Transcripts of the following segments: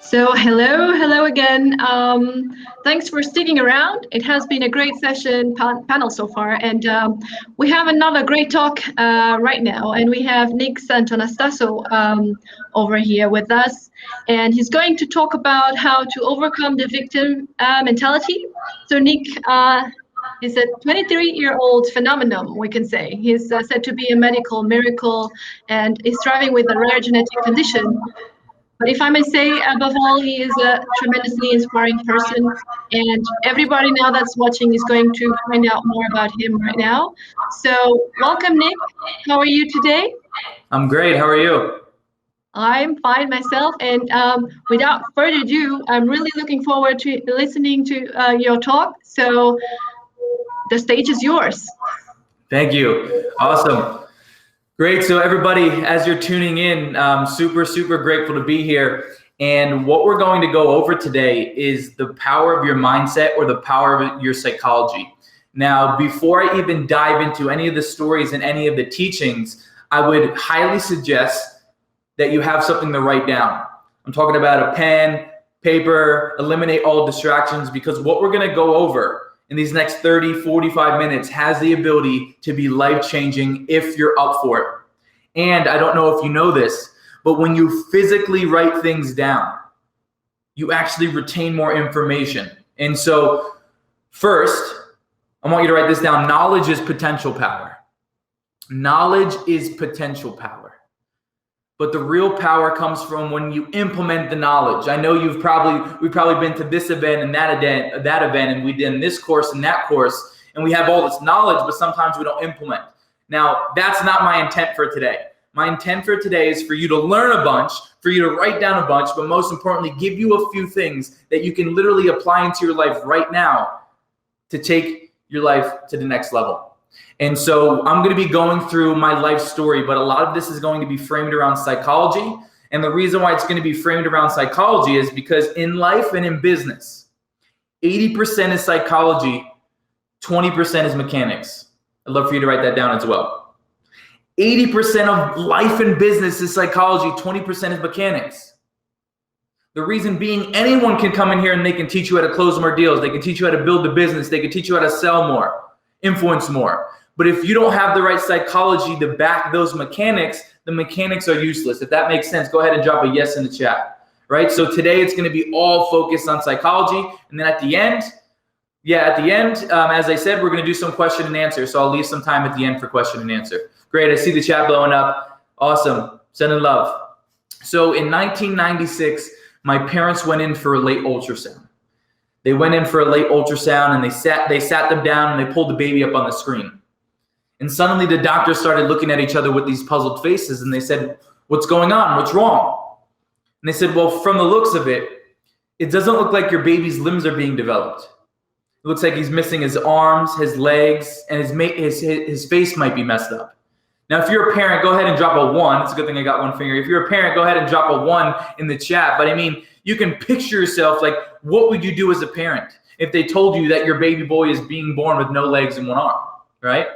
So hello again. Thanks for sticking around. It has been a great session panel so far, and we have another great talk right now. And we have Nick Santonastasso over here with us, and he's going to talk about how to overcome the victim mentality. So Nick is a 23-year-old phenomenon, we can say. He's said to be a medical miracle, and is striving with a rare genetic condition. But if I may say, above all, he is a tremendously inspiring person, and everybody now that's watching is going to find out more about him right now. So welcome, Nick. How are you today? I'm great. How are you? I'm fine myself, and without further ado, I'm really looking forward to listening to your talk. So the stage is yours. Thank you. Awesome. Great. So everybody, as you're tuning in, super grateful to be here. And what we're going to go over today is the power of your mindset or the power of your psychology. Now, before I even dive into any of the stories and any of the teachings, I would highly suggest that you have something to write down. I'm talking about a pen, paper, eliminate all distractions, because what we're going to go over in these next 30, 45 minutes has the ability to be life-changing if you're up for it. And I don't know if you know this, but when you physically write things down, you actually retain more information. And so first, I want you to write this down. Knowledge is potential power. Knowledge is potential power. But the real power comes from when you implement the knowledge. I know we've probably been to this event and that event, and we did this course and that course, and we have all this knowledge, but sometimes we don't implement. Now, that's not my intent for today. My intent for today is for you to learn a bunch, for you to write down a bunch, but most importantly, give you a few things that you can literally apply into your life right now to take your life to the next level. And so I'm going to be going through my life story, but a lot of this is going to be framed around psychology. And the reason why it's going to be framed around psychology is because in life and in business, 80% is psychology, 20% is mechanics. I'd love for you to write that down as well. 80% of life and business is psychology, 20% is mechanics. The reason being, anyone can come in here and they can teach you how to close more deals. They can teach you how to build a business. They can teach you how to sell more, influence more. But if you don't have the right psychology to back those mechanics, the mechanics are useless. If that makes sense, go ahead and drop a yes in the chat, right? So today it's going to be all focused on psychology. And then at the end, as I said, we're going to do some question and answer. So I'll leave some time at the end for question and answer. Great. I see the chat blowing up. Awesome. Sending love. So in 1996, my parents went in for a late ultrasound. They went in for a late ultrasound and they sat them down and they pulled the baby up on the screen. And suddenly the doctors started looking at each other with these puzzled faces, and they said, "What's going on? What's wrong?" And they said, "Well, from the looks of it, it doesn't look like your baby's limbs are being developed. It looks like he's missing his arms, his legs, and his face might be messed up." Now, if you're a parent, go ahead and drop a 1. It's a good thing I got one finger. If you're a parent, go ahead and drop a 1 in the chat. But I mean, you can picture yourself, like, what would you do as a parent if they told you that your baby boy is being born with no legs and one arm, right?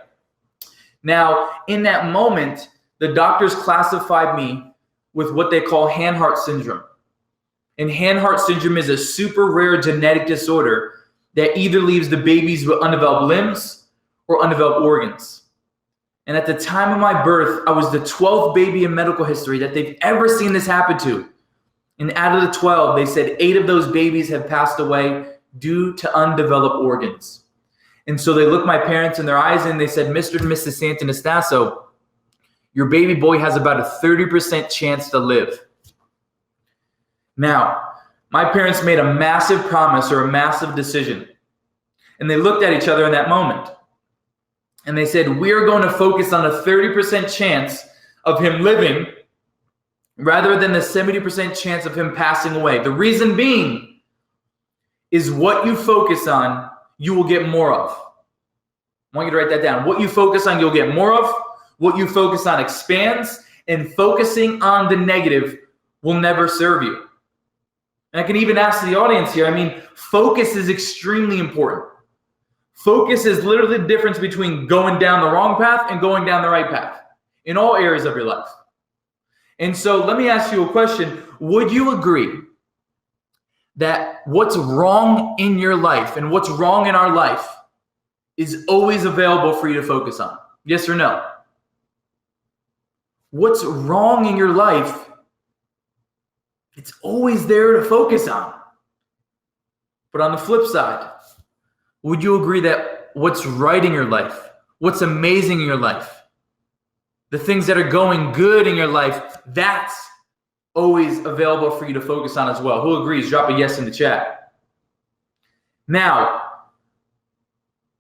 Now, in that moment, the doctors classified me with what they call Hanhart Syndrome. And Hanhart Syndrome is a super rare genetic disorder that either leaves the babies with undeveloped limbs or undeveloped organs. And at the time of my birth, I was the 12th baby in medical history that they've ever seen this happen to. And out of the 12, they said 8 of those babies have passed away due to undeveloped organs. And so they looked my parents in their eyes and they said, "Mr. and Mrs. Santonastasso, your baby boy has about a 30% chance to live." Now, my parents made a massive promise or a massive decision. And they looked at each other in that moment. And they said, "We're going to focus on a 30% chance of him living rather than the 70% chance of him passing away. The reason being is what you focus on, you will get more of." I want you to write that down. What you focus on, you'll get more of. What you focus on expands, and focusing on the negative will never serve you. And I can even ask the audience here, I mean, focus is extremely important. Focus is literally the difference between going down the wrong path and going down the right path in all areas of your life. And so let me ask you a question. Would you agree that what's wrong in your life and what's wrong in our life is always available for you to focus on? Yes or no? What's wrong in your life, it's always there to focus on. But on the flip side, would you agree that what's right in your life, what's amazing in your life, the things that are going good in your life, that's always available for you to focus on as well? Who agrees? Drop a yes in the chat. Now,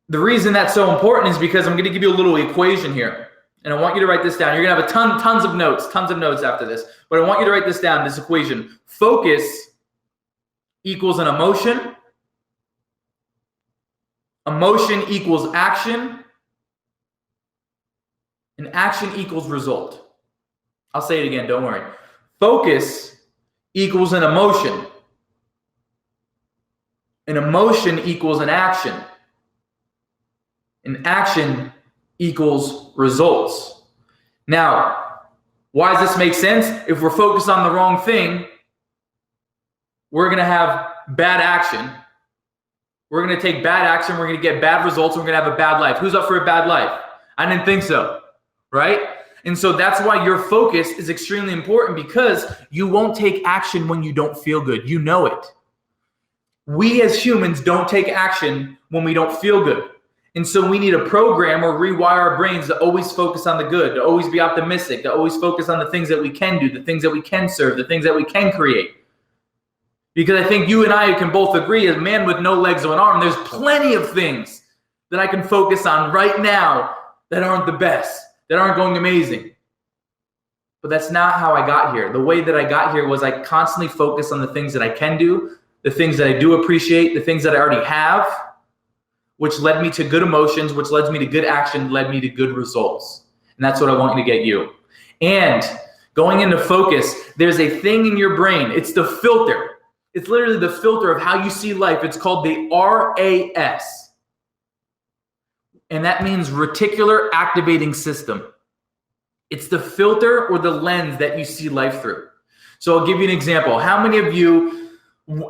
the reason that's so important is because I'm going to give you a little equation here. And I want you to write this down. You're going to have tons of notes after this. But I want you to write this down, this equation. Focus equals an emotion. Emotion equals action. And action equals result. I'll say it again, don't worry. Focus equals an emotion. An emotion equals an action. An action equals results. Now, why does this make sense? If we're focused on the wrong thing, we're going to have bad action. We're going to take bad action. We're going to get bad results. And we're going to have a bad life. Who's up for a bad life? I didn't think so, right? And so that's why your focus is extremely important, because you won't take action when you don't feel good. You know it. We as humans don't take action when we don't feel good. And so we need to program or rewire our brains to always focus on the good, to always be optimistic, to always focus on the things that we can do, the things that we can serve, the things that we can create. Because I think you and I can both agree, as a man with no legs or an arm, there's plenty of things that I can focus on right now that aren't the best, that aren't going amazing. But that's not how I got here. The way that I got here was I constantly focus on the things that I can do, the things that I do appreciate, the things that I already have, which led me to good emotions, which led me to good action, led me to good results. And that's what I want you to get you. And going into focus, there's a thing in your brain. It's the filter. It's literally the filter of how you see life. It's called the RAS. And that means reticular activating system. It's the filter or the lens that you see life through. So I'll give you an example. How many of you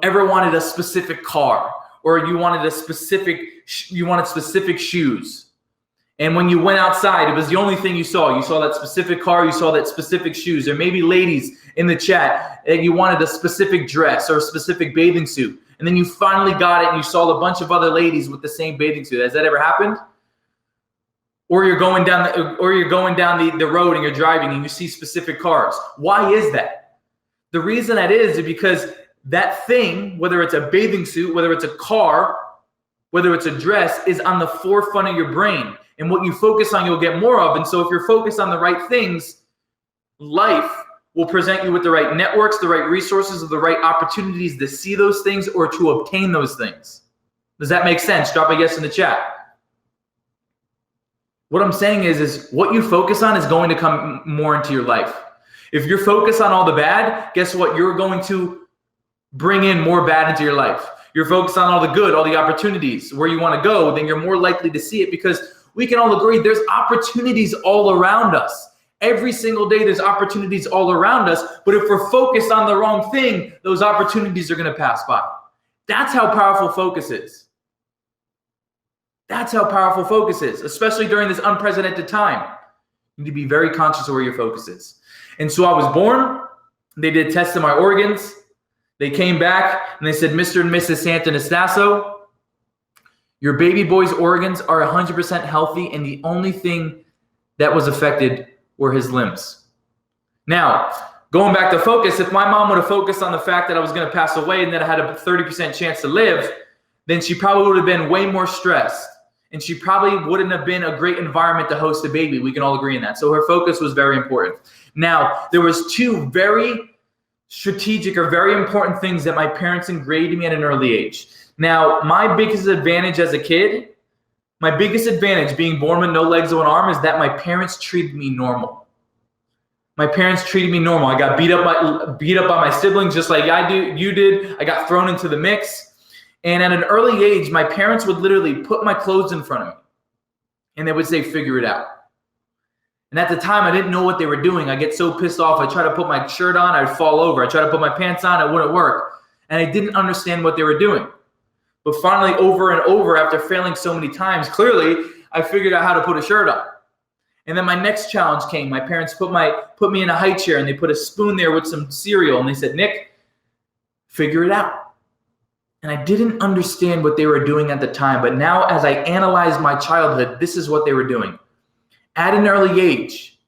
ever wanted a specific car? Or you wanted specific shoes. And when you went outside, it was the only thing you saw. You saw that specific car, you saw that specific shoes. There may be ladies in the chat that you wanted a specific dress or a specific bathing suit. And then you finally got it and you saw a bunch of other ladies with the same bathing suit. Has that ever happened? Or you're going down the road and you're driving and you see specific cars. Why is that? The reason that is because that thing, whether it's a bathing suit, whether it's a car, whether it's a dress, is on the forefront of your brain. And what you focus on, you'll get more of. And so if you're focused on the right things, life will present you with the right networks, the right resources, or the right opportunities to see those things or to obtain those things. Does that make sense? Drop a yes in the chat. What I'm saying is what you focus on is going to come more into your life. If you're focused on all the bad, guess what? You're going to bring in more bad into your life. You're focused on all the good, all the opportunities, where you want to go, then you're more likely to see it, because we can all agree there's opportunities all around us. Every single day there's opportunities all around us, but if we're focused on the wrong thing, those opportunities are going to pass by. That's how powerful focus is. That's how powerful focus is, especially during this unprecedented time. You need to be very conscious of where your focus is. And so I was born, they did tests of my organs. They came back and they said, Mr. and Mrs. Santonastasso, your baby boy's organs are 100% healthy, and the only thing that was affected were his limbs. Now, going back to focus, if my mom would have focused on the fact that I was going to pass away and that I had a 30% chance to live, then she probably would have been way more stressed, and she probably wouldn't have been a great environment to host a baby. We can all agree on that. So her focus was very important. Now, there was two very strategic or very important things that my parents engraved in me at an early age. Now, my biggest advantage as a kid, my biggest advantage being born with no legs or an arm, is that my parents treated me normal. My parents treated me normal. I got beat up by my siblings just like you did. I got thrown into the mix. And at an early age, my parents would literally put my clothes in front of me and they would say, figure it out. And at the time, I didn't know what they were doing. I get so pissed off. I try to put my shirt on, I'd fall over. I try to put my pants on, it wouldn't work. and I didn't understand what they were doing. But finally, over and over, after failing so many times, clearly, I figured out how to put a shirt on. And then my next challenge came. My parents put me in a high chair, and they put a spoon there with some cereal, and they said, Nick, figure it out. And I didn't understand what they were doing at the time, but now as I analyze my childhood, this is what they were doing. At an early age,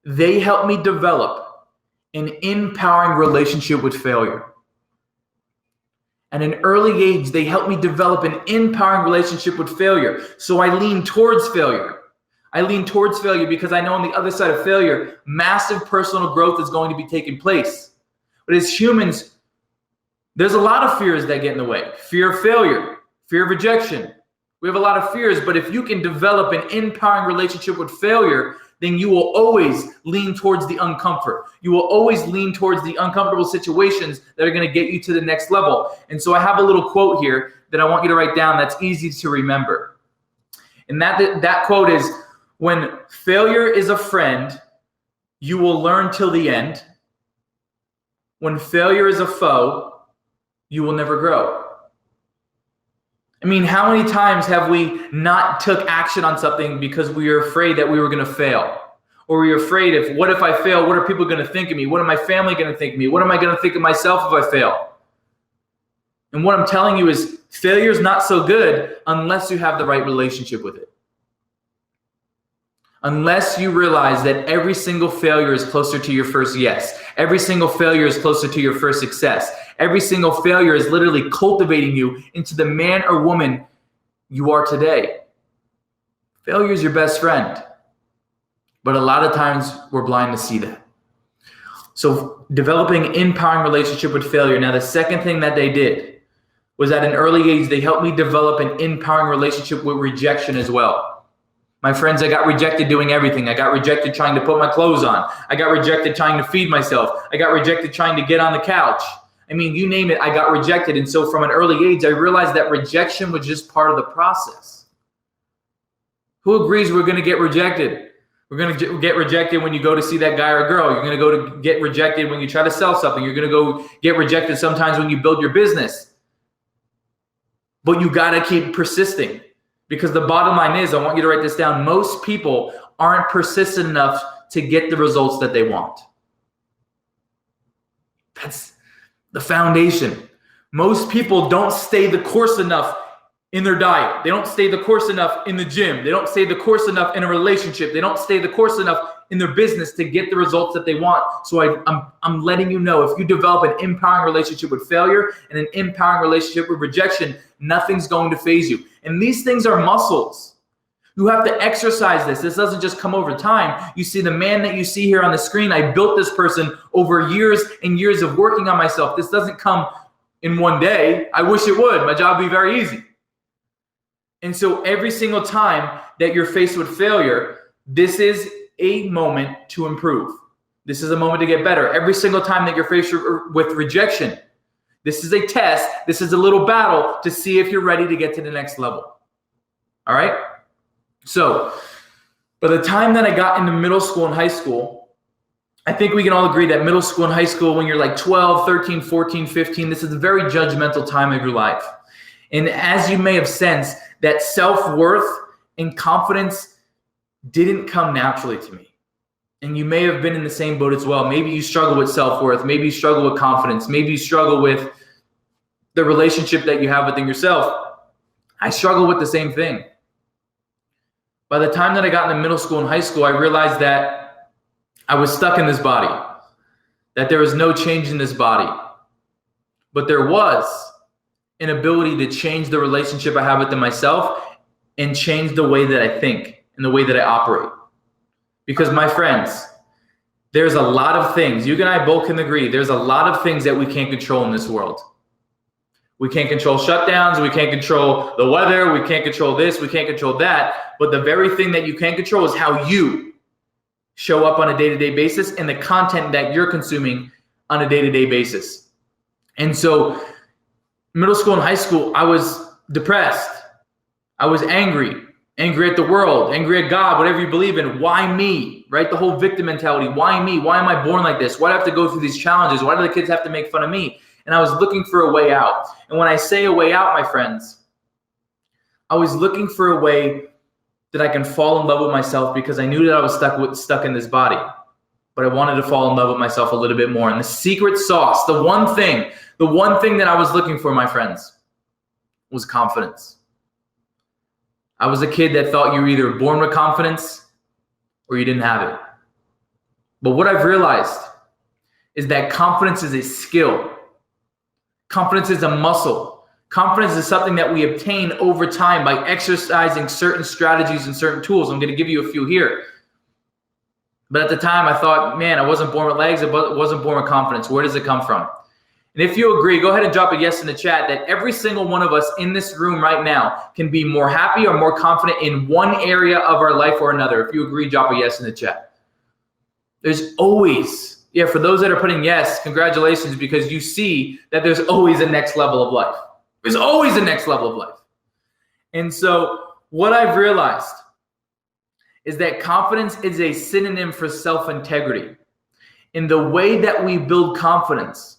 they helped me develop an empowering relationship with failure. At an early age, they helped me develop an empowering relationship with failure. So I lean towards failure. I lean towards failure because I know on the other side of failure, massive personal growth is going to be taking place. But as humans, there's a lot of fears that get in the way. Fear of failure, fear of rejection. We have a lot of fears, but if you can develop an empowering relationship with failure, then you will always lean towards the uncomfort. You will always lean towards the uncomfortable situations that are going to get you to the next level. And so I have a little quote here that I want you to write down that's easy to remember. And that quote is, when failure is a friend, you will learn till the end. When failure is a foe, you will never grow. I mean, how many times have we not took action on something because we were afraid that we were going to fail? Or we were afraid of, what if I fail? What are people going to think of me? What are my family going to think of me? What am I going to think of myself if I fail? And what I'm telling you is failure is not so good unless you have the right relationship with it. Unless you realize that every single failure is closer to your first yes. Every single failure is closer to your first success. Every single failure is literally cultivating you into the man or woman you are today. Failure is your best friend. But a lot of times we're blind to see that. So developing an empowering relationship with failure. Now, the second thing that they did was at an early age, they helped me develop an empowering relationship with rejection as well. My friends, I got rejected doing everything. I got rejected trying to put my clothes on. I got rejected trying to feed myself. I got rejected trying to get on the couch. I mean, you name it, I got rejected. And so from an early age, I realized that rejection was just part of the process. Who agrees we're going to get rejected? We're going to get rejected when you go to see that guy or girl. You're going to go to get rejected when you try to sell something. You're going to go get rejected sometimes when you build your business. But you got to keep persisting. Because the bottom line is, I want you to write this down, most people aren't persistent enough to get the results that they want. That's the foundation. Most people don't stay the course enough in their diet. They don't stay the course enough in the gym. They don't stay the course enough in a relationship. They don't stay the course enough in their business to get the results that they want. So I'm letting you know, if you develop an empowering relationship with failure and an empowering relationship with rejection, nothing's going to faze you. And these things are muscles. You have to exercise this. This doesn't just come over time. You see the man that you see here on the screen, I built this person over years and years of working on myself. This doesn't come in one day. I wish it would. My job would be very easy. And so every single time that you're faced with failure, this is a moment to improve. This is a moment to get better. Every single time that you're faced with rejection, this is a test. This is a little battle to see if you're ready to get to the next level. All right? So by the time that I got into middle school and high school, I think we can all agree that middle school and high school, when you're like 12, 13, 14, 15, this is a very judgmental time of your life. And as you may have sensed, that self-worth and confidence didn't come naturally to me. And you may have been in the same boat as well. Maybe you struggle with self-worth. Maybe you struggle with confidence. Maybe you struggle with the relationship that you have within yourself. I struggle with the same thing. By the time that I got into middle school and high school, I realized that I was stuck in this body, that there was no change in this body. But there was an ability to change the relationship I have within myself and change the way that I think and the way that I operate. Because my friends, there's a lot of things, you and I both can agree, there's a lot of things that we can't control in this world. We can't control shutdowns, we can't control the weather, we can't control this, we can't control that. But the very thing that you can control is how you show up on a day-to-day basis and the content that you're consuming on a day-to-day basis. And so middle school and high school, I was depressed. I was angry at the world, angry at God, whatever you believe in. Why me, right? The whole victim mentality. Why me? Why am I born like this? Why do I have to go through these challenges? Why do the kids have to make fun of me? and I was looking for a way out. And when I say a way out, my friends, I was looking for a way that I can fall in love with myself, because I knew that I was stuck in this body. But I wanted to fall in love with myself a little bit more. And the secret sauce, the one thing that I was looking for, my friends, was confidence. I was a kid that thought you were either born with confidence or you didn't have it. But what I've realized is that confidence is a skill. Confidence is a muscle. Confidence is something that we obtain over time by exercising certain strategies and certain tools. I'm going to give you a few here. But at the time, I thought, man, I wasn't born with legs. I wasn't born with confidence. Where does it come from? And if you agree, go ahead and drop a yes in the chat that every single one of us in this room right now can be more happy or more confident in one area of our life or another. If you agree, drop a yes in the chat. There's always, for those that are putting yes, congratulations, because you see that there's always a next level of life. There's always a next level of life. And so what I've realized is that confidence is a synonym for self-integrity. And the way that we build confidence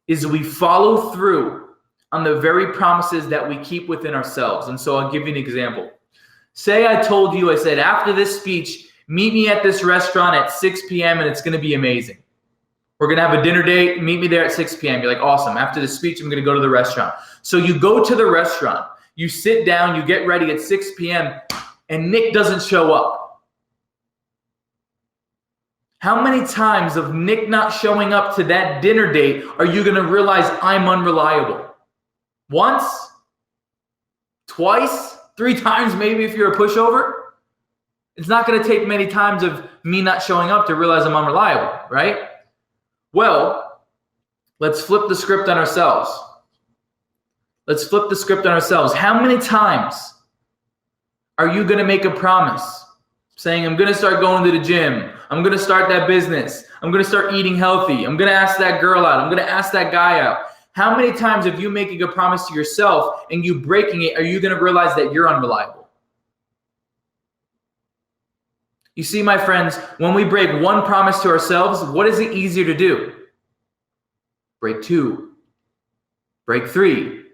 is we follow through on the very promises that we keep within ourselves. And so I'll give you an example. Say I told you, I said, after this speech, meet me at this restaurant at 6 p.m. and it's going to be amazing. We're going to have a dinner date. Meet me there at 6 p.m. You're like, awesome. After the speech, I'm going to go to the restaurant. So you go to the restaurant, you sit down, you get ready at 6 p.m. and Nick doesn't show up. How many times of Nick not showing up to that dinner date are you going to realize I'm unreliable? Once? Twice? 3 times maybe if you're a pushover? It's not going to take many times of me not showing up to realize I'm unreliable, right? Well, let's flip the script on ourselves. Let's flip the script on ourselves. How many times are you going to make a promise saying, I'm going to start going to the gym. I'm going to start that business. I'm going to start eating healthy. I'm going to ask that girl out. I'm going to ask that guy out. How many times have you making a promise to yourself and you breaking it, are you going to realize that you're unreliable? You see, my friends, when we break one promise to ourselves, what is it easier to do? Break 2, break 3,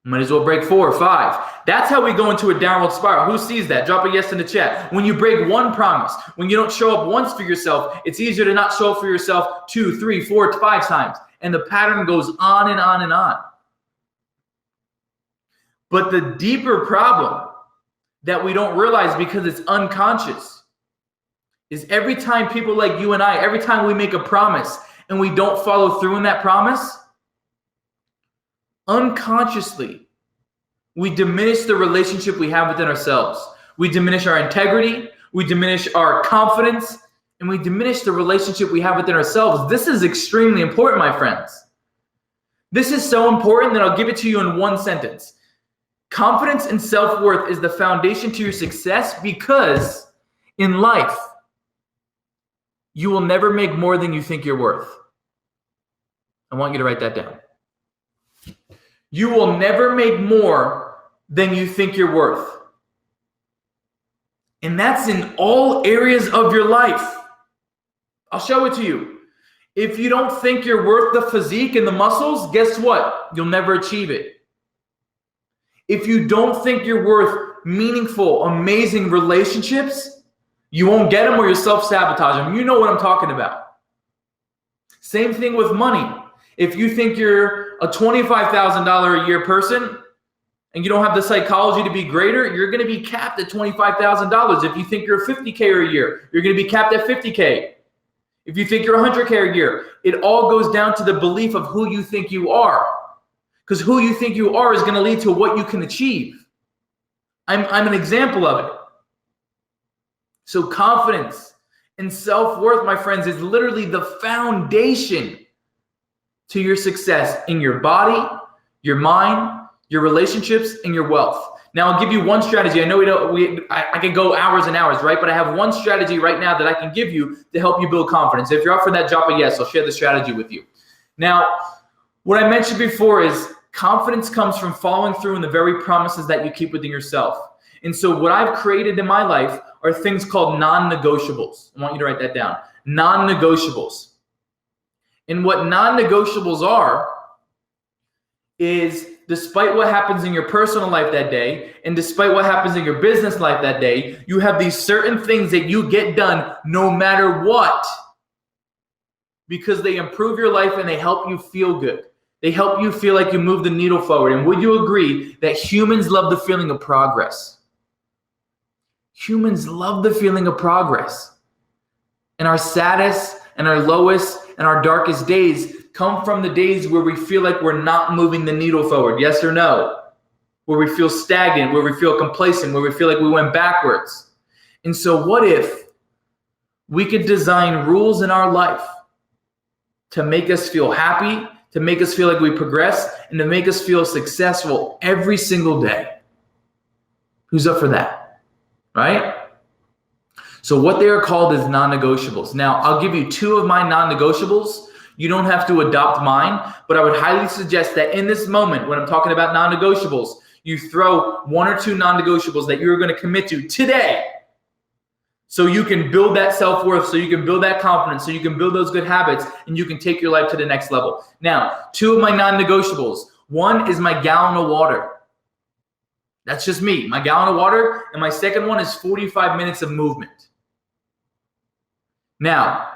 might as well break 4 or 5. That's how we go into a downward spiral. Who sees that? Drop a yes in the chat. When you break one promise, when you don't show up once for yourself, it's easier to not show up for yourself 2, 3, 4, 5 times. And the pattern goes on and on and on. But the deeper problem that we don't realize because it's unconscious is every time people like you and I, every time we make a promise and we don't follow through in that promise, unconsciously, we diminish the relationship we have within ourselves. We diminish our integrity, we diminish our confidence, and we diminish the relationship we have within ourselves. This is extremely important, my friends. This is so important that I'll give it to you in one sentence. Confidence and self-worth is the foundation to your success, because in life, you will never make more than you think you're worth. I want you to write that down. You will never make more than you think you're worth. And that's in all areas of your life. I'll show it to you. If you don't think you're worth the physique and the muscles, guess what? You'll never achieve it. If you don't think you're worth meaningful, amazing relationships, you won't get them or you'll self-sabotage them. You know what I'm talking about. Same thing with money. If you think you're a $25,000 a year person and you don't have the psychology to be greater, you're going to be capped at $25,000. If you think you're $50K a year, you're going to be capped at $50K. If you think you're $100K a year, it all goes down to the belief of who you think you are. Because who you think you are is going to lead to what you can achieve. I'm an example of it. So confidence and self-worth, my friends, is literally the foundation to your success in your body, your mind, your relationships, and your wealth. Now, I'll give you one strategy. I know I can go hours and hours, right? But I have one strategy right now that I can give you to help you build confidence. If you're up for that, drop a yes. I'll share the strategy with you. Now, what I mentioned before is confidence comes from following through in the very promises that you keep within yourself. And so what I've created in my life are things called non-negotiables. I want you to write that down. Non-negotiables. And what non-negotiables are is, despite what happens in your personal life that day, and despite what happens in your business life that day, you have these certain things that you get done no matter what, because they improve your life and they help you feel good. They help you feel like you move the needle forward. And would you agree that humans love the feeling of progress? Humans love the feeling of progress. And our saddest and our lowest and our darkest days come from the days where we feel like we're not moving the needle forward. Yes or no? Where we feel stagnant, where we feel complacent, where we feel like we went backwards. And so what if we could design rules in our life to make us feel happy, to make us feel like we progress, and to make us feel successful every single day? Who's up for that? Right? So what they are called is non-negotiables. Now, I'll give you 2 of my non-negotiables. You don't have to adopt mine, but I would highly suggest that in this moment, when I'm talking about non-negotiables, you throw 1 or 2 non-negotiables that you're going to commit to today, so you can build that self-worth, so you can build that confidence, so you can build those good habits, and you can take your life to the next level. Now, 2 of my non-negotiables. 1 is my gallon of water. That's just me, my gallon of water. And my second one is 45 minutes of movement. Now,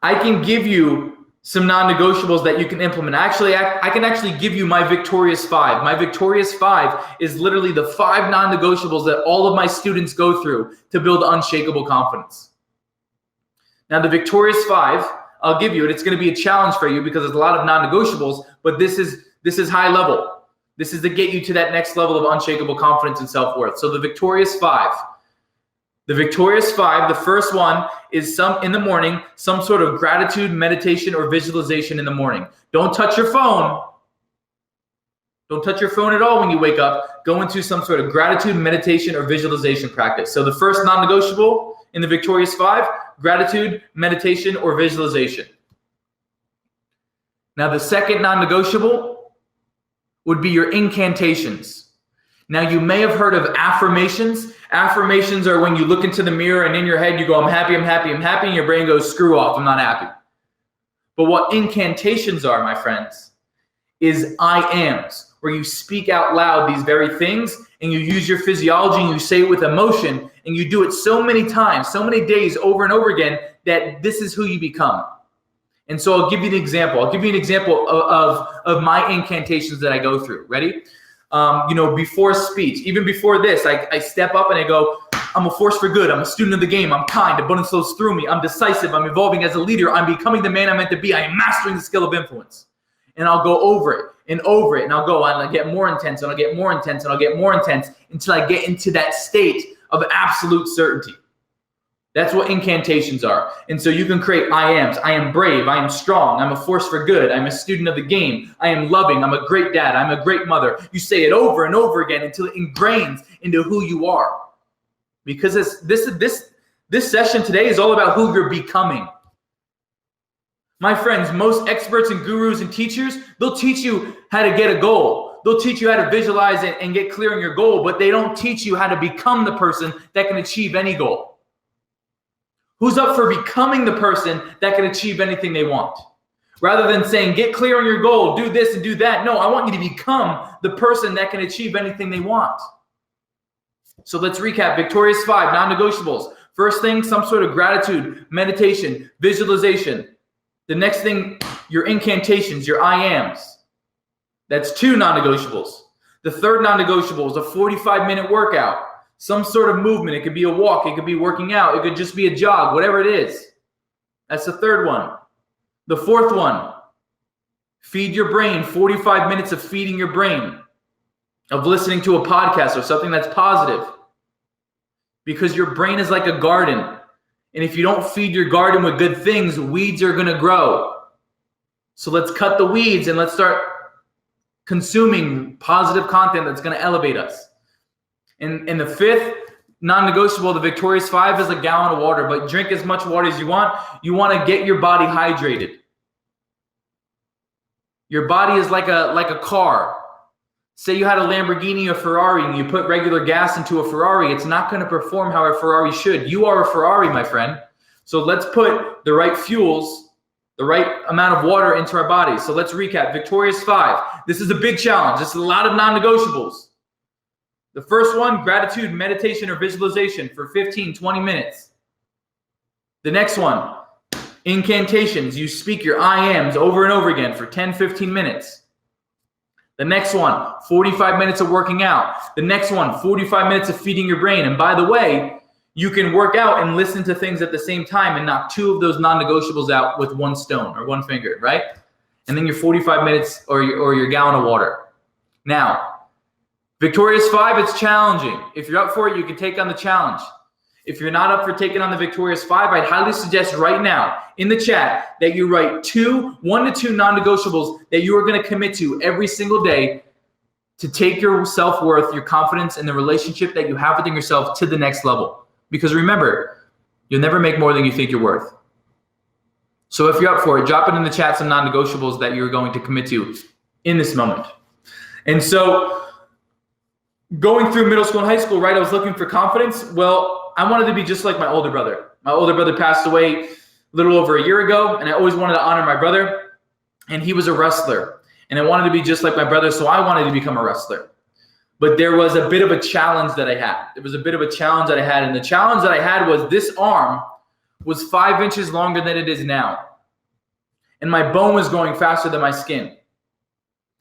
I can give you some non-negotiables that you can implement. Actually, I can actually give you my Victorious 5. My Victorious 5 is literally the 5 non-negotiables that all of my students go through to build unshakable confidence. Now, the Victorious 5, I'll give you it. It's going to be a challenge for you because there's a lot of non-negotiables, but this is high level. This is to get you to that next level of unshakable confidence and self-worth. So the Victorious 5. The Victorious 5, the first one is in the morning, some sort of gratitude, meditation, or visualization in the morning. Don't touch your phone. Don't touch your phone at all when you wake up. Go into some sort of gratitude, meditation, or visualization practice. So the first non-negotiable in the Victorious 5, gratitude, meditation, or visualization. Now the second non-negotiable would be your incantations. Now, you may have heard of affirmations. Affirmations are when you look into the mirror and in your head you go, I'm happy, I'm happy, I'm happy, and your brain goes, screw off, I'm not happy. But what incantations are, my friends, is I ams, where you speak out loud these very things and you use your physiology and you say it with emotion and you do it so many times, so many days over and over again that this is who you become. And so I'll give you an example. I'll give you an example of my incantations that I go through. Ready? Before speech, even before this, I step up and I go, I'm a force for good. I'm a student of the game. I'm kind. Abundance flows through me. I'm decisive. I'm evolving as a leader. I'm becoming the man I'm meant to be. I am mastering the skill of influence. And I'll go over it and over it. And I'll go and I'll get more intense and I'll get more intense and I'll get more intense until I get into that state of absolute certainty. That's what incantations are. And so you can create I ams. I am brave. I am strong. I'm a force for good. I'm a student of the game. I am loving. I'm a great dad. I'm a great mother. You say it over and over again until it ingrains into who you are. Because this session today is all about who you're becoming. My friends, most experts and gurus and teachers, they'll teach you how to get a goal. They'll teach you how to visualize it and get clear on your goal, but they don't teach you how to become the person that can achieve any goal. Who's up for becoming the person that can achieve anything they want? Rather than saying, get clear on your goal, do this and do that. No, I want you to become the person that can achieve anything they want. So let's recap. Victorious 5, non-negotiables. First thing, some sort of gratitude, meditation, visualization. The next thing, your incantations, your I ams. That's 2 non-negotiables. The third non-negotiable is a 45-minute workout. Some sort of movement. It could be a walk. It could be working out. It could just be a jog, whatever it is. That's the third one. The fourth one, feed your brain. 45 minutes of feeding your brain, of listening to a podcast or something that's positive. Because your brain is like a garden. And if you don't feed your garden with good things, weeds are going to grow. So let's cut the weeds and let's start consuming positive content that's going to elevate us. And the fifth non-negotiable, the Victorious 5, is a gallon of water, but drink as much water as you want. You want to get your body hydrated. Your body is like a car. Say you had a Lamborghini or Ferrari and you put regular gas into a Ferrari, it's not going to perform how a Ferrari should. You are a Ferrari, my friend. So let's put the right fuels the right amount of water into our bodies. So let's recap. Victorious 5. This is a big challenge. This is a lot of non-negotiables. The first one, gratitude, meditation, or visualization for 15, 20 minutes. The next one, incantations. You speak your I ams over and over again for 10, 15 minutes. The next one, 45 minutes of working out. The next one, 45 minutes of feeding your brain. And by the way, you can work out and listen to things at the same time and knock 2 of those non-negotiables out with 1 stone or 1 finger, right? And then your 45 minutes or your gallon of water. Now, Victorious 5, it's challenging. If you're up for it, you can take on the challenge. If you're not up for taking on the Victorious 5, I'd highly suggest right now in the chat that you write 1 to 2 non-negotiables that you are going to commit to every single day to take your self-worth, your confidence, and the relationship that you have within yourself to the next level. Because remember, you'll never make more than you think you're worth. So if you're up for it, drop it in the chat some non-negotiables that you're going to commit to in this moment. And so going through middle school and high school, right, I was looking for confidence. Well, I wanted to be just like my older brother. My older brother passed away a little over a year ago, and I always wanted to honor my brother, and he was a wrestler. And I wanted to be just like my brother, so I wanted to become a wrestler. But there was a bit of a challenge that I had. And the challenge that I had was this arm was 5 inches longer than it is now. And my bone was growing faster than my skin.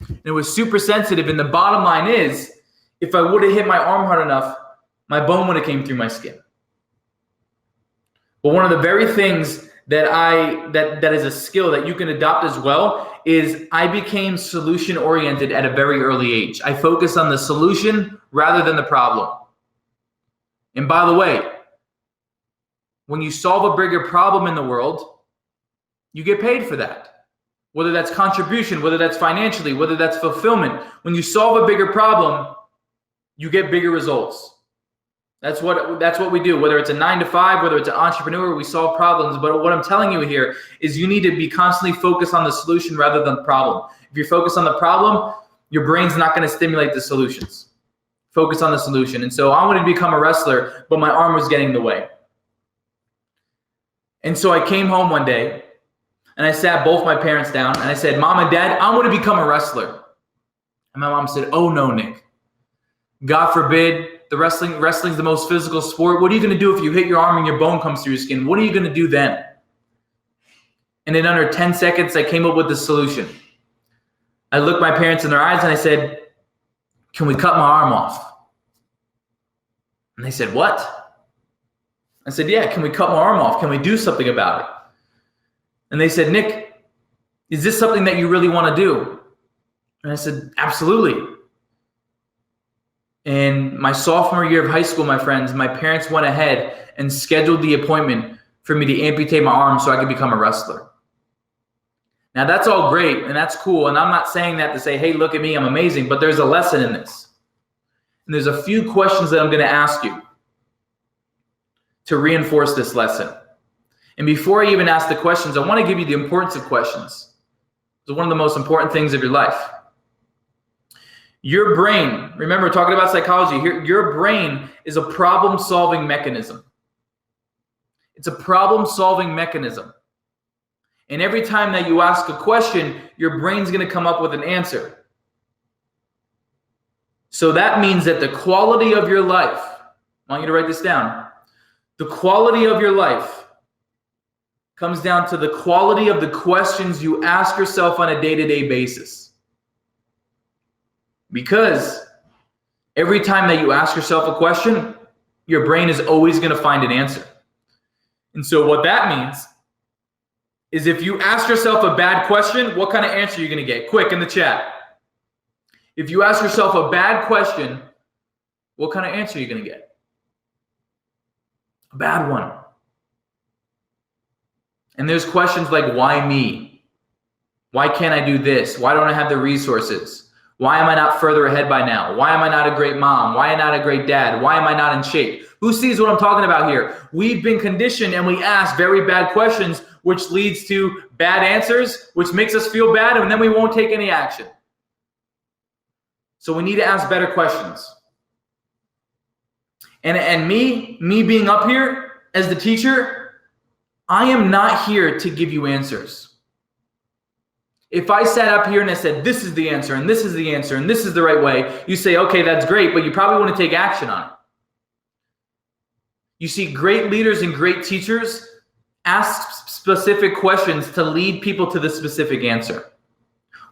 And it was super sensitive, and the bottom line is, if I would have hit my arm hard enough, my bone would have came through my skin. But one of the very things that is a skill that you can adopt as well is I became solution oriented at a very early age. I focus on the solution rather than the problem. And by the way, when you solve a bigger problem in the world, you get paid for that. Whether that's contribution, whether that's financially, whether that's fulfillment. When you solve a bigger problem, you get bigger results. That's what we do. Whether it's a 9 to 5, whether it's an entrepreneur, we solve problems. But what I'm telling you here is you need to be constantly focused on the solution rather than the problem. If you're focused on the problem, your brain's not going to stimulate the solutions. Focus on the solution. And so I wanted to become a wrestler, but my arm was getting in the way. And so I came home one day and I sat both my parents down and I said, Mom and Dad, I want to become a wrestler. And my mom said, oh no, Nick. God forbid. Wrestling's the most physical sport. What are you going to do if you hit your arm and your bone comes through your skin? What are you going to do then? And in under 10 seconds, I came up with the solution. I looked my parents in their eyes and I said, can we cut my arm off? And they said, what? I said, yeah, can we cut my arm off? Can we do something about it? And they said, Nick, is this something that you really want to do? And I said, absolutely. In my sophomore year of high school, my friends, my parents went ahead and scheduled the appointment for me to amputate my arm so I could become a wrestler. Now, that's all great and that's cool. And I'm not saying that to say, hey, look at me, I'm amazing. But there's a lesson in this. And there's a few questions that I'm going to ask you to reinforce this lesson. And before I even ask the questions, I want to give you the importance of questions. It's one of the most important things of your life. Your brain, remember, we're talking about psychology here, your brain is a problem-solving mechanism. It's a problem-solving mechanism. And every time that you ask a question, your brain's going to come up with an answer. So that means that the quality of your life, I want you to write this down, the quality of your life comes down to the quality of the questions you ask yourself on a day-to-day basis. Because every time that you ask yourself a question, your brain is always going to find an answer. And so what that means is if you ask yourself a bad question, what kind of answer are you going to get? Quick in the chat. If you ask yourself a bad question, what kind of answer are you going to get? A bad one. And there's questions like, why me? Why can't I do this? Why don't I have the resources? Why am I not further ahead by now? Why am I not a great mom? Why am I not a great dad? Why am I not in shape? Who sees what I'm talking about here? We've been conditioned and we ask very bad questions, which leads to bad answers, which makes us feel bad, and then we won't take any action. So we need to ask better questions. And me being up here as the teacher, I am not here to give you answers. If I sat up here and I said, this is the answer, and this is the answer, and this is the right way, you say, okay, that's great, but you probably want to take action on it. You see, great leaders and great teachers ask specific questions to lead people to the specific answer.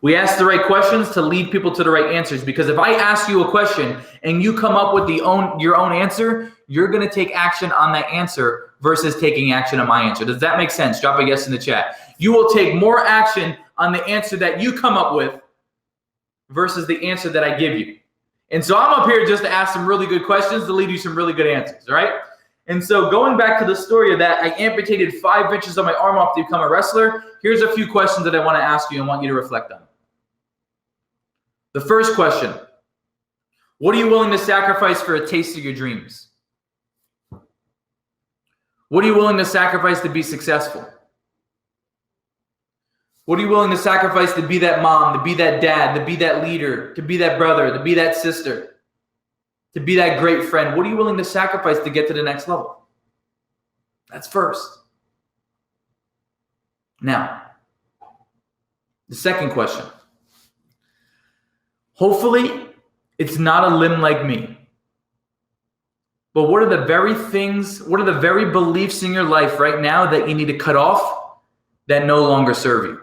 We ask the right questions to lead people to the right answers, because if I ask you a question and you come up with your own answer, you're going to take action on that answer versus taking action on my answer. Does that make sense? Drop a yes in the chat. You will take more action on the answer that you come up with versus the answer that I give you. And so I'm up here just to ask some really good questions to lead you some really good answers, all right? And so going back to the story of that, I amputated 5 inches of my arm off to become a wrestler. Here's a few questions that I want to ask you and want you to reflect on. The first question, what are you willing to sacrifice for a taste of your dreams? What are you willing to sacrifice to be successful? What are you willing to sacrifice to be that mom, to be that dad, to be that leader, to be that brother, to be that sister, to be that great friend? What are you willing to sacrifice to get to the next level? That's first. Now, the second question. Hopefully, it's not a limb like me. But what are the very beliefs in your life right now that you need to cut off that no longer serve you?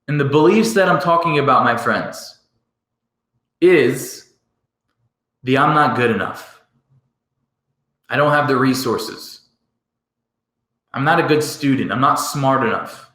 And the beliefs that I'm talking about, my friends, is the I'm not good enough. I don't have the resources. I'm not a good student. I'm not smart enough.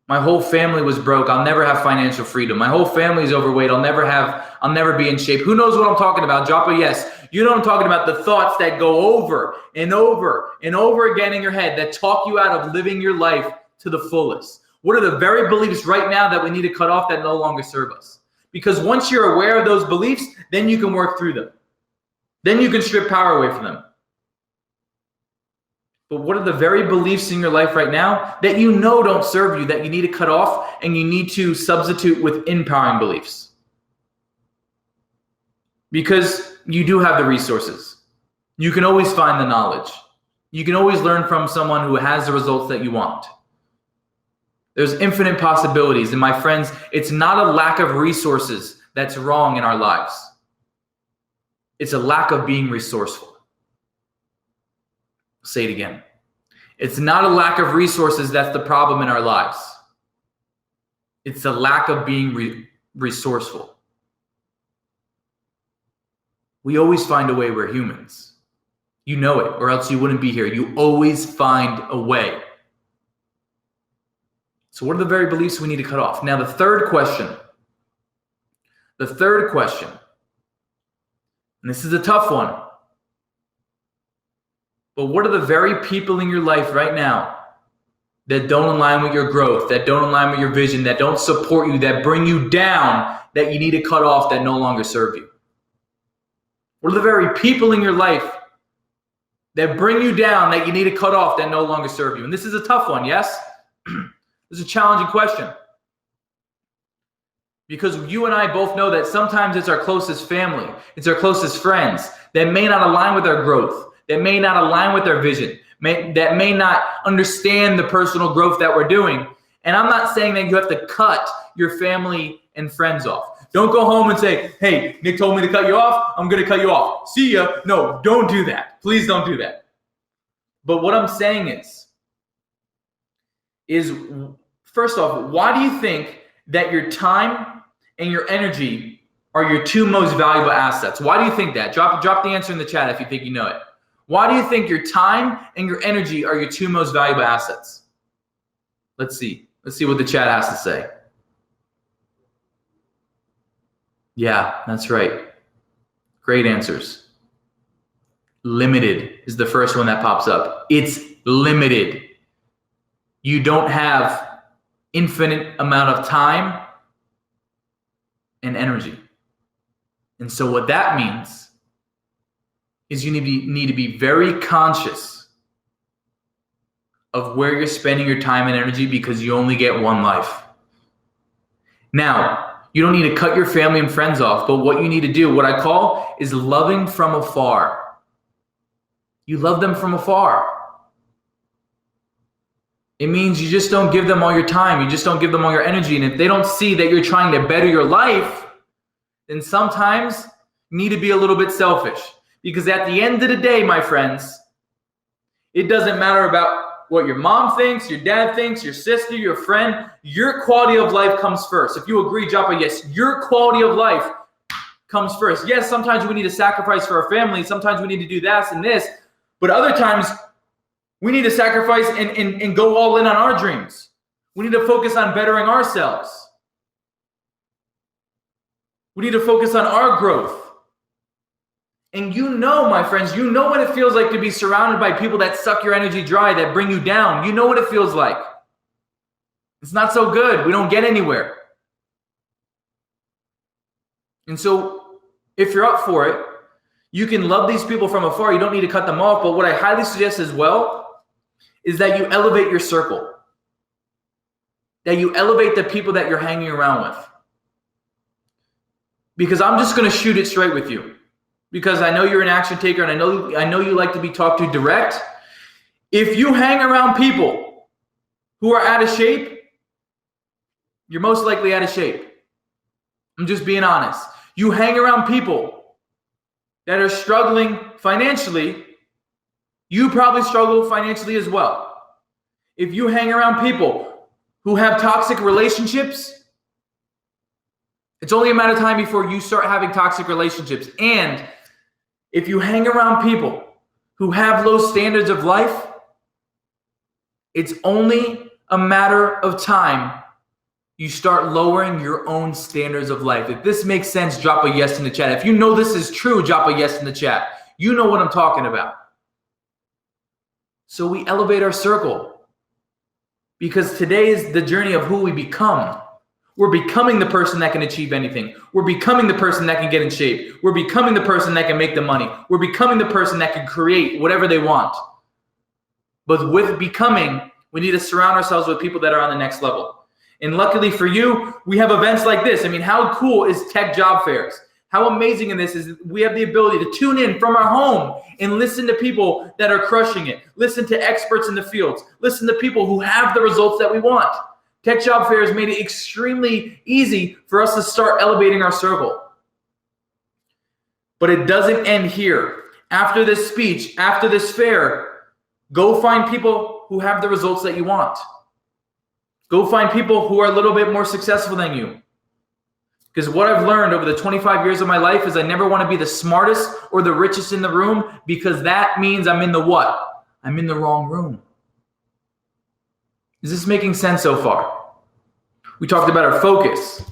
My whole family was broke. I'll never have financial freedom. My whole family is overweight. I'll never be in shape. Who knows what I'm talking about? Drop a yes. You know what I'm talking about. The thoughts that go over and over and over again in your head that talk you out of living your life to the fullest. What are the very beliefs right now that we need to cut off that no longer serve us? Because once you're aware of those beliefs, then you can work through them. Then you can strip power away from them. But what are the very beliefs in your life right now that you know don't serve you, that you need to cut off and you need to substitute with empowering beliefs? Because you do have the resources. You can always find the knowledge. You can always learn from someone who has the results that you want. There's infinite possibilities. And my friends, it's not a lack of resources that's wrong in our lives. It's a lack of being resourceful. Say it again. It's not a lack of resources that's the problem in our lives. It's a lack of being resourceful. We always find a way. We're humans. You know it, or else you wouldn't be here. You always find a way. So what are the very beliefs we need to cut off? Now, the third question, and this is a tough one, but what are the very people in your life right now that don't align with your growth, that don't align with your vision, that don't support you, that bring you down, that you need to cut off, that no longer serve you? What are the very people in your life that bring you down, that you need to cut off, that no longer serve you? And this is a tough one, yes? This is a challenging question. Because you and I both know that sometimes it's our closest family, it's our closest friends that may not align with our growth, that may not align with our vision, that may not understand the personal growth that we're doing. And I'm not saying that you have to cut your family and friends off. Don't go home and say, hey, Nick told me to cut you off, I'm going to cut you off. See ya. No, don't do that. Please don't do that. But what I'm saying is first off, why do you think that your time and your energy are your two most valuable assets? Why do you think that? Drop the answer in the chat if you think you know it. Why do you think your time and your energy are your two most valuable assets? Let's see. Let's see what the chat has to say. Yeah, that's right. Great answers. Limited is the first one that pops up. It's limited. You don't have infinite amount of time and energy. And so what that means is you need to be very conscious of where you're spending your time and energy, because you only get one life. Now, you don't need to cut your family and friends off, but what you need to do, what I call, is loving from afar. You love them from afar. It means you just don't give them all your time. You just don't give them all your energy. And if they don't see that you're trying to better your life, then sometimes you need to be a little bit selfish. Because at the end of the day, my friends, it doesn't matter about what your mom thinks, your dad thinks, your sister, your friend. Your quality of life comes first. If you agree, drop a yes. Your quality of life comes first. Yes, sometimes we need to sacrifice for our family. Sometimes we need to do that and this. But other times, we need to sacrifice and go all in on our dreams. We need to focus on bettering ourselves. We need to focus on our growth. And you know, my friends, you know what it feels like to be surrounded by people that suck your energy dry, that bring you down. You know what it feels like. It's not so good. We don't get anywhere. And so if you're up for it, you can love these people from afar. You don't need to cut them off. But what I highly suggest as well is that you elevate your circle. That you elevate the people that you're hanging around with. Because I'm just going to shoot it straight with you. Because I know you're an action taker and I know you like to be talked to direct. If you hang around people who are out of shape, you're most likely out of shape. I'm just being honest. You hang around people that are struggling financially, you probably struggle financially as well. If you hang around people who have toxic relationships, it's only a matter of time before you start having toxic relationships. And if you hang around people who have low standards of life, it's only a matter of time you start lowering your own standards of life. If this makes sense, drop a yes in the chat. If you know this is true, drop a yes in the chat. You know what I'm talking about. So we elevate our circle, because today is the journey of who we become. We're becoming the person that can achieve anything. We're becoming the person that can get in shape. We're becoming the person that can make the money. We're becoming the person that can create whatever they want. But with becoming, we need to surround ourselves with people that are on the next level. And luckily for you, we have events like this. I mean, how cool is tech job fairs? How amazing in this is we have the ability to tune in from our home and listen to people that are crushing it. Listen to experts in the fields. Listen to people who have the results that we want. Tech job fairs made it extremely easy for us to start elevating our circle. But it doesn't end here. After this speech, after this fair, go find people who have the results that you want. Go find people who are a little bit more successful than you. Because what I've learned over the 25 years of my life is I never want to be the smartest or the richest in the room, because that means I'm in the what? I'm in the wrong room. Is this making sense so far? We talked about our focus.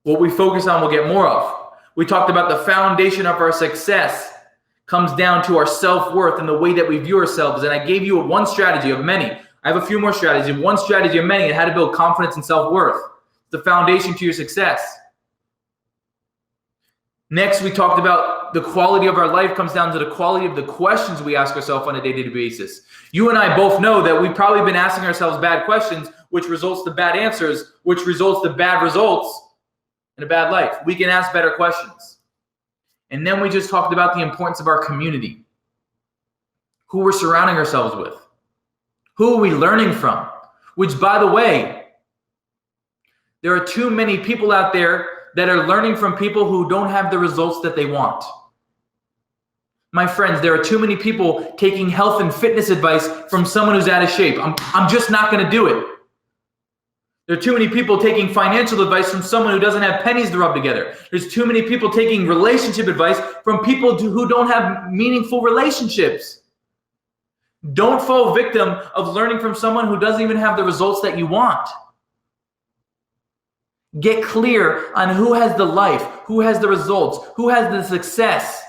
What we focus on, we'll get more of. We talked about the foundation of our success comes down to our self-worth and the way that we view ourselves. And I gave you one strategy of many. I have a few more strategies. One strategy of many on how to build confidence and self-worth. The foundation to your success. Next, we talked about the quality of our life comes down to the quality of the questions we ask ourselves on a day-to-day basis. You and I both know that we've probably been asking ourselves bad questions, which results to bad answers, which results to bad results and a bad life. We can ask better questions. And then we just talked about the importance of our community. Who we're surrounding ourselves with. Who are we learning from? Which, by the way, there are too many people out there that are learning from people who don't have the results that they want. My friends, there are too many people taking health and fitness advice from someone who's out of shape. I'm just not going to do it. There are too many people taking financial advice from someone who doesn't have pennies to rub together. There's too many people taking relationship advice from people who don't have meaningful relationships. Don't fall victim of learning from someone who doesn't even have the results that you want. Get clear on who has the life, who has the results, who has the success,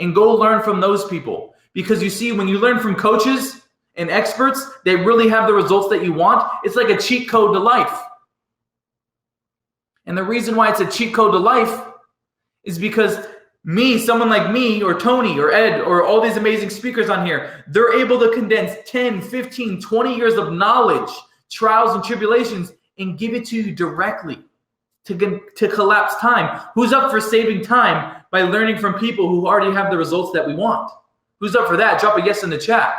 and go learn from those people. Because you see, when you learn from coaches and experts, they really have the results that you want. It's like a cheat code to life. And the reason why it's a cheat code to life is because someone like me, or Tony, or Ed, or all these amazing speakers on here, they're able to condense 10, 15, 20 years of knowledge, trials and tribulations, and give it to you directly to collapse time. Who's up for saving time by learning from people who already have the results that we want? Who's up for that? Drop a yes in the chat.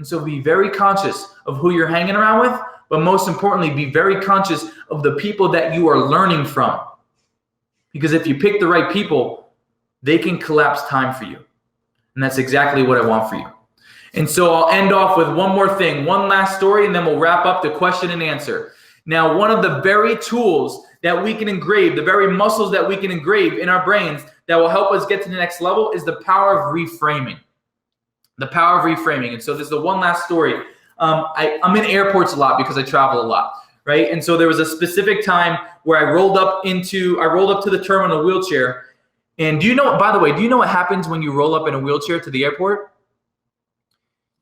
And so be very conscious of who you're hanging around with, but most importantly, be very conscious of the people that you are learning from. Because if you pick the right people, they can collapse time for you. And that's exactly what I want for you. And so I'll end off with one more thing, one last story, and then we'll wrap up the question and answer. Now, one of the very tools that we can engrave, the very muscles that we can engrave in our brains that will help us get to the next level is the power of reframing. The power of reframing. And so this is the one last story. I'm in airports a lot because I travel a lot, right? And so there was a specific time where I rolled up to the terminal wheelchair. And by the way, do you know what happens when you roll up in a wheelchair to the airport?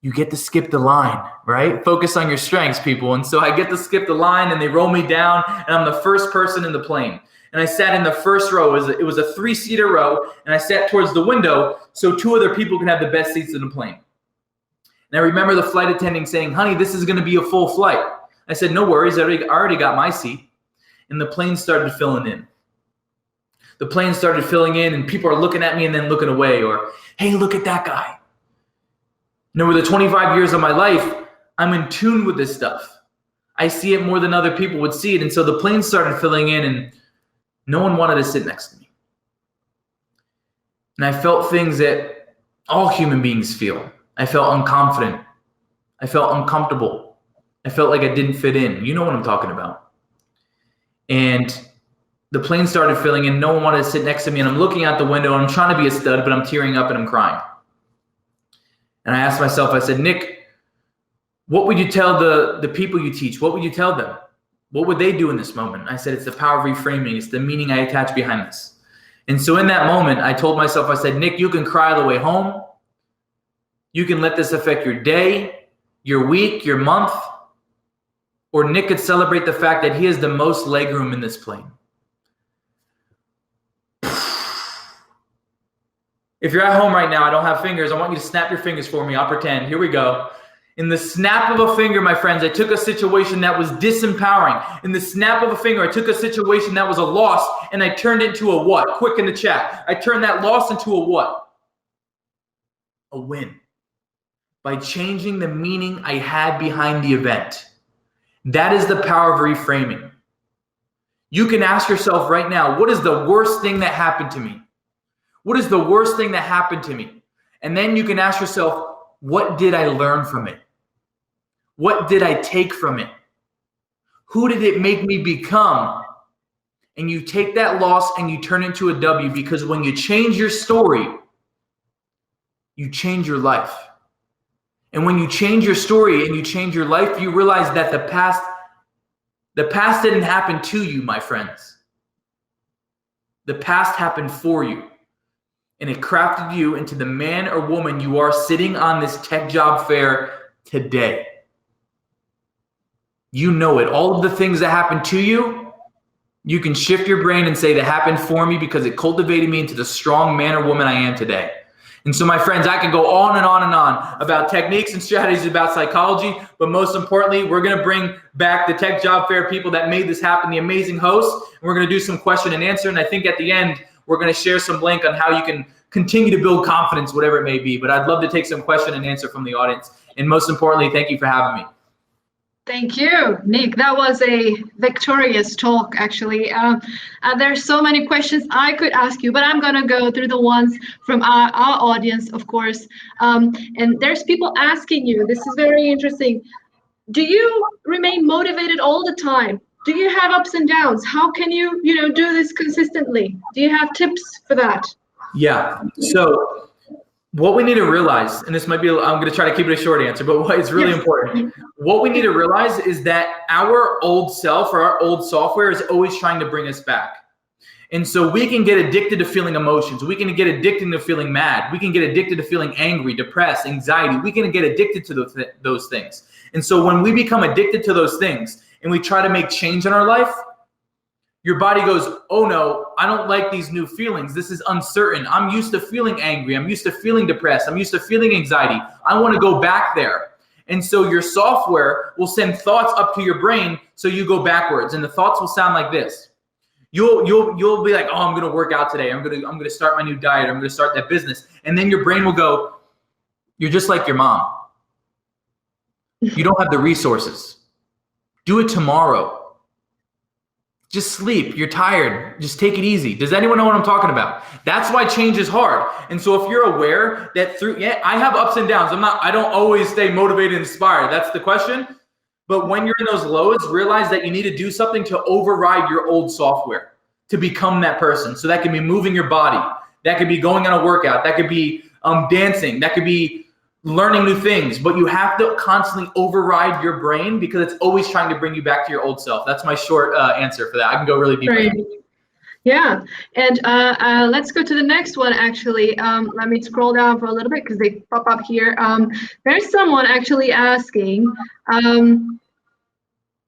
You get to skip the line, right? Focus on your strengths, people. And so I get to skip the line and they roll me down and I'm the first person in the plane. And I sat in the first row. It was a 3-seater row and I sat towards the window so 2 other people can have the best seats in the plane. And I remember the flight attendant saying, honey, this is going to be a full flight. I said, no worries. I already got my seat. And the plane started filling in. The plane started filling in and people are looking at me and then looking away, or, hey, look at that guy. And over the 25 years of my life, I'm in tune with this stuff. I see it more than other people would see it. And so the plane started filling in and no one wanted to sit next to me. And I felt things that all human beings feel. I felt unconfident. I felt uncomfortable. I felt like I didn't fit in. You know what I'm talking about. And the plane started filling in. No one wanted to sit next to me. And I'm looking out the window and I'm trying to be a stud, but I'm tearing up and I'm crying. And I asked myself, I said, Nick, what would you tell the people you teach? What would you tell them? What would they do in this moment? I said, it's the power of reframing. It's the meaning I attach behind this. And so in that moment, I told myself, I said, Nick, you can cry on the way home. You can let this affect your day, your week, your month. Or Nick could celebrate the fact that he has the most legroom in this plane. If you're at home right now, I don't have fingers. I want you to snap your fingers for me. I'll pretend. Here we go. In the snap of a finger, my friends, I took a situation that was disempowering. In the snap of a finger, I took a situation that was a loss and I turned it into a what? Quick in the chat. I turned that loss into a what? A win. By changing the meaning I had behind the event. That is the power of reframing. You can ask yourself right now, what is the worst thing that happened to me? What is the worst thing that happened to me? And then you can ask yourself, what did I learn from it? What did I take from it? Who did it make me become? And you take that loss and you turn it into a W, because when you change your story, you change your life. And when you change your story and you change your life, you realize that the past didn't happen to you, my friends. The past happened for you. And it crafted you into the man or woman you are sitting on this tech job fair today. You know it. All of the things that happened to you, you can shift your brain and say that happened for me because it cultivated me into the strong man or woman I am today. And so, my friends, I can go on and on and on about techniques and strategies about psychology, but most importantly, we're going to bring back the tech job fair people that made this happen, the amazing hosts, and we're going to do some question and answer. And I think at the end, we're going to share some link on how you can continue to build confidence, whatever it may be. But I'd love to take some question and answer from the audience. And most importantly, thank you for having me. Thank you, Nick. That was a victorious talk, actually. There's so many questions I could ask you, but I'm going to go through the ones from our audience, of course. And there's people asking you, this is very interesting. Do you remain motivated all the time? Do you have ups and downs? How can you, do this consistently? Do you have tips for that? Yeah. So what we need to realize, and this might be, I'm going to try to keep it a short answer, but it's really important. What we need to realize is that our old self or our old software is always trying to bring us back. And so we can get addicted to feeling emotions. We can get addicted to feeling mad. We can get addicted to feeling angry, depressed, anxiety. We can get addicted to those things. And so when we become addicted to those things and we try to make change in our life, your body goes, oh no, I don't like these new feelings. This is uncertain. I'm used to feeling angry. I'm used to feeling depressed. I'm used to feeling anxiety. I want to go back there. And so your software will send thoughts up to your brain so you go backwards. And the thoughts will sound like this. You'll be like, oh, I'm going to work out today. I'm going to start my new diet. I'm going to start that business. And then your brain will go, you're just like your mom. You don't have the resources. Do it tomorrow. Just sleep. You're tired. Just take it easy. Does anyone know what I'm talking about? That's why change is hard. And so if you're aware that I have ups and downs. I don't always stay motivated and inspired. That's the question. But when you're in those lows, realize that you need to do something to override your old software to become that person. So that could be moving your body. That could be going on a workout. That could be dancing. That could be learning new things. But you have to constantly override your brain because it's always trying to bring you back to your old self. That's my short answer for that. I can go really deep. Right. Yeah, and let's go to the next one, actually. Let me scroll down for a little bit because they pop up here. There's someone actually asking,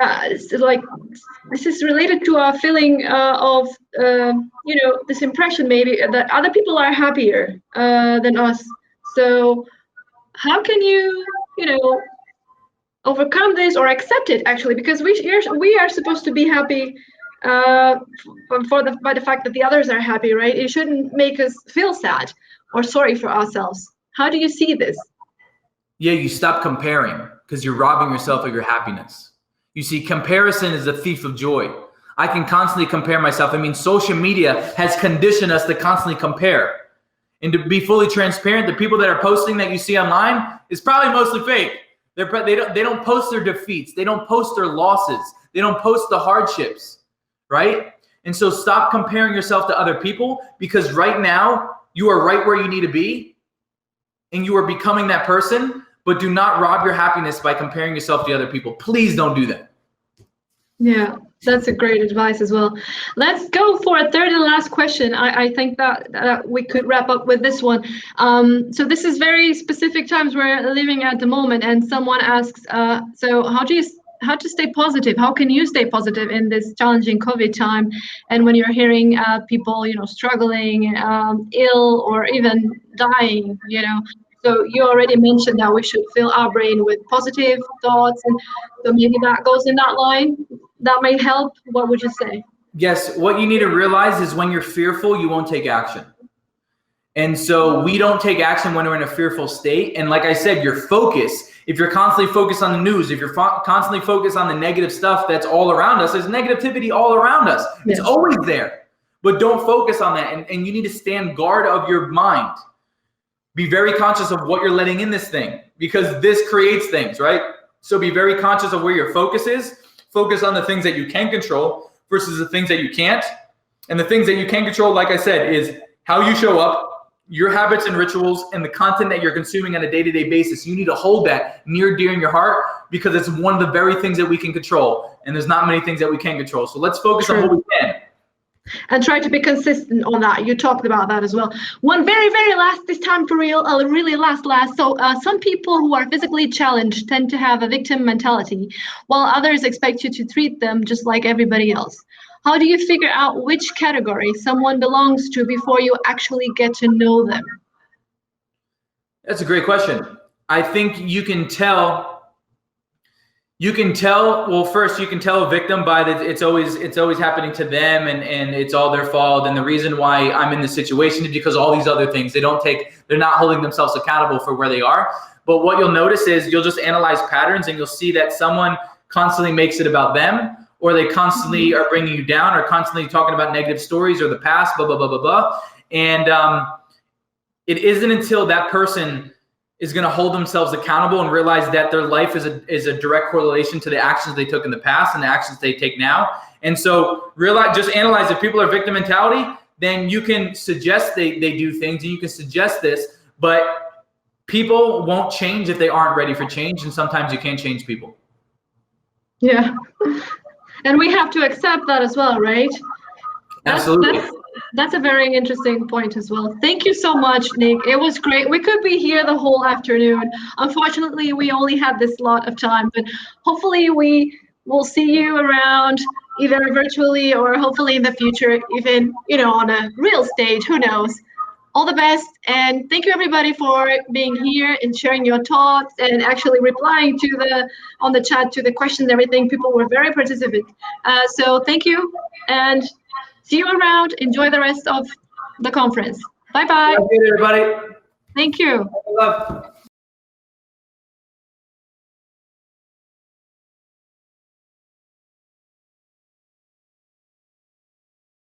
like, this is related to a feeling of, this impression maybe that other people are happier than us. So how can you, overcome this or accept it, actually? Because we are supposed to be happy by the fact that the others are happy, right? It shouldn't make us feel sad or sorry for ourselves. How do you see this? Yeah, you stop comparing because you're robbing yourself of your happiness. You see, comparison is a thief of joy. I can constantly compare myself. I mean, social media has conditioned us to constantly compare. And to be fully transparent, the people that are posting that you see online is probably mostly fake. They don't post their defeats. They don't post their losses. They don't post the hardships, right? And so stop comparing yourself to other people because right now you are right where you need to be and you are becoming that person. But do not rob your happiness by comparing yourself to other people. Please don't do that. Yeah, that's a great advice as well. Let's go for a third and last question. I think that we could wrap up with this one. So this is very specific times we're living at the moment, and someone asks, so how to stay positive? How can you stay positive in this challenging COVID time? And when you're hearing people, struggling, ill, or even dying, So you already mentioned that we should fill our brain with positive thoughts, and so maybe that goes in that line. That may help. What would you say? Yes, what you need to realize is when you're fearful, you won't take action. And so we don't take action when we're in a fearful state. And like I said, your focus, if you're constantly focused on the news, if you're constantly focused on the negative stuff that's all around us, there's negativity all around us. It's always there. But don't focus on that. And you need to stand guard of your mind. Be very conscious of what you're letting in this thing because this creates things, right? So be very conscious of where your focus is. Focus on the things that you can control versus the things that you can't. And the things that you can control, like I said, is how you show up, your habits and rituals, and the content that you're consuming on a day-to-day basis. You need to hold that near dear in your heart because it's one of the very things that we can control. And there's not many things that we can control. So let's focus on what we can. And try to be consistent on that. You talked about that as well. One very, very last, this time for real, really last. So some people who are physically challenged tend to have a victim mentality, while others expect you to treat them just like everybody else. How do you figure out which category someone belongs to before you actually get to know them? That's a great question. I think you can tell. Well, first you can tell a victim by that it's always happening to them and it's all their fault. And the reason why I'm in this situation is because all these other things, they're not holding themselves accountable for where they are. But what you'll notice is you'll just analyze patterns and you'll see that someone constantly makes it about them, or they constantly are bringing you down, or constantly talking about negative stories or the past, blah, blah, blah, blah, blah. And it isn't until that person is going to hold themselves accountable and realize that their life is a direct correlation to the actions they took in the past and the actions they take now. And so just analyze if people are victim mentality, then you can suggest they do things and you can suggest this, but people won't change if they aren't ready for change. And sometimes you can't change people. Yeah. And we have to accept that as well, right? Absolutely. That's a very interesting point as well. Thank you so much, Nick. It was great. We could be here the whole afternoon. Unfortunately, we only had this lot of time, but hopefully we will see you around either virtually or hopefully in the future, even, on a real stage, who knows. All the best. And thank you everybody for being here and sharing your thoughts and actually replying on the chat to the questions and everything. People were very participant. So thank you and see you around. Enjoy the rest of the conference. Bye-bye. Thank you, everybody. Thank you. Love.